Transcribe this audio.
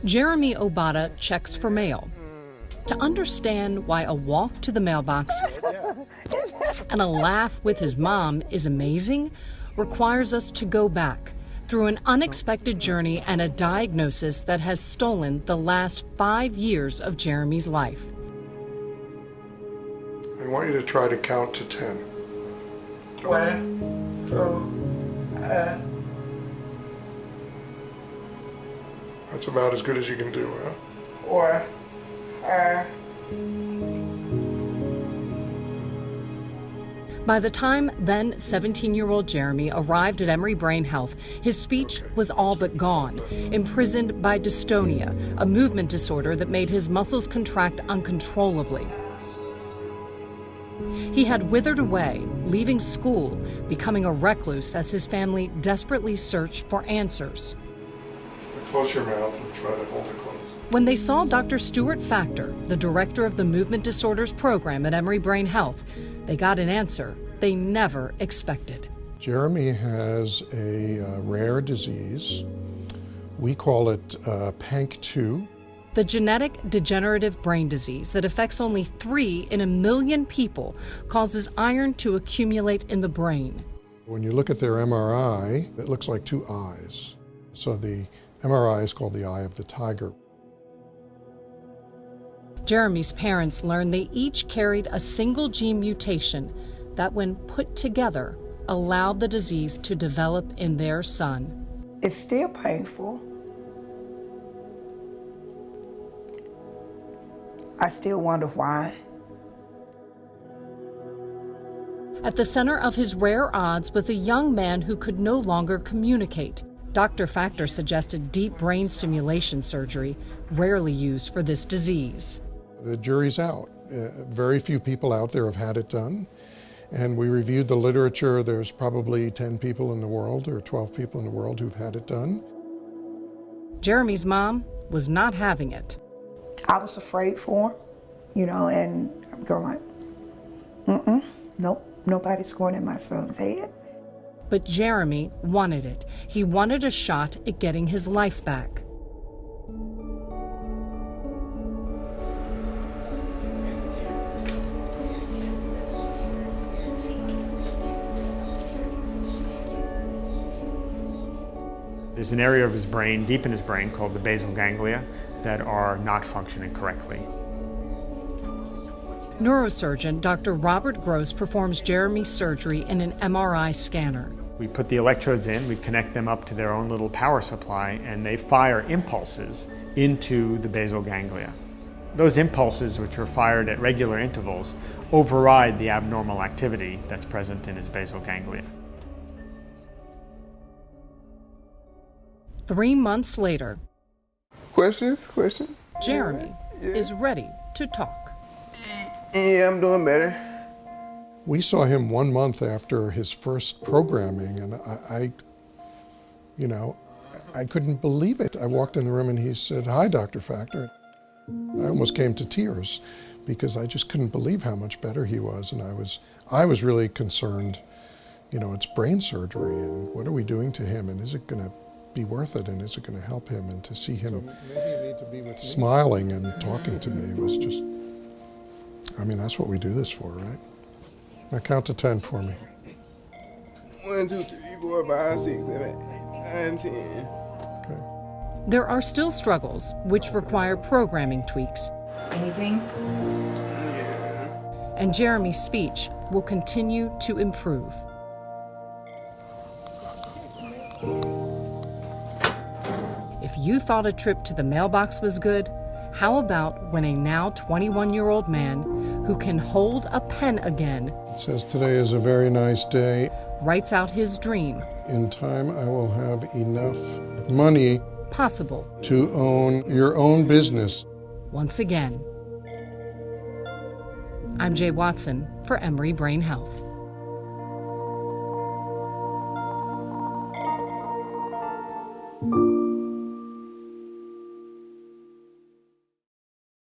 Jeremy Obata checks for mail. To understand why a walk to the mailbox and a laugh with his mom is amazing requires us to go back through an unexpected journey and a diagnosis that has stolen the last 5 years of Jeremy's life. I want you to try to count to 10. 1, 2, That's about as good as you can do, huh? 4, 5. By the time then 17-year-old Jeremy arrived at Emory Brain Health, his speech was all but gone, imprisoned by dystonia, a movement disorder that made his muscles contract uncontrollably. He had withered away, leaving school, becoming a recluse as his family desperately searched for answers. Close your mouth and try to hold it close. When they saw Dr. Stuart Factor, the director of the Movement Disorders Program at Emory Brain Health, they got an answer they never expected. Jeremy has a rare disease. We call it PANC2. The genetic degenerative brain disease that affects only 3 in a million people causes iron to accumulate in the brain. When you look at their MRI, it looks like 2 eyes. So the MRI is called the eye of the tiger. Jeremy's parents learned they each carried a single gene mutation that, when put together, allowed the disease to develop in their son. It's still painful. I still wonder why. At the center of his rare odds was a young man who could no longer communicate. Dr. Factor suggested deep brain stimulation surgery, rarely used for this disease. The jury's out. Very few people out there have had it done. And we reviewed the literature. There's probably 10 people in the world or 12 people in the world who've had it done. Jeremy's mom was not having it. I was afraid for him, and I'm going like, nope, nobody's going in my son's head. But Jeremy wanted it. He wanted a shot at getting his life back. There's an area of his brain, deep in his brain, called the basal ganglia that are not functioning correctly. Neurosurgeon Dr. Robert Gross performs Jeremy's surgery in an MRI scanner. We put the electrodes in, we connect them up to their own little power supply, and they fire impulses into the basal ganglia. Those impulses, which are fired at regular intervals, override the abnormal activity that's present in his basal ganglia. 3 months later, Questions? Jeremy is ready to talk. Yeah, I'm doing better. We saw him 1 month after his first programming, and I couldn't believe it. I walked in the room and he said, "Hi, Dr. Factor." I almost came to tears because I just couldn't believe how much better he was, and I was really concerned. It's brain surgery, and what are we doing to him, and is it going to be worth it, and is it going to help him? And to see him smiling and talking to me was just, that's what we do this for, right? Now count to 10 for me. 1, 2, 3, 4, 5, 6, 7, 8, 9, 10. Okay. There are still struggles, which require programming tweaks. Anything? Yeah. And Jeremy's speech will continue to improve. If you thought a trip to the mailbox was good, how about when a now 21-year-old man who can hold a pen again It says, "Today is a very nice day. writes out his dream, In time, I will have enough money possible, to own your own business." once again. I'm Jay Watson for Emory Brain Health.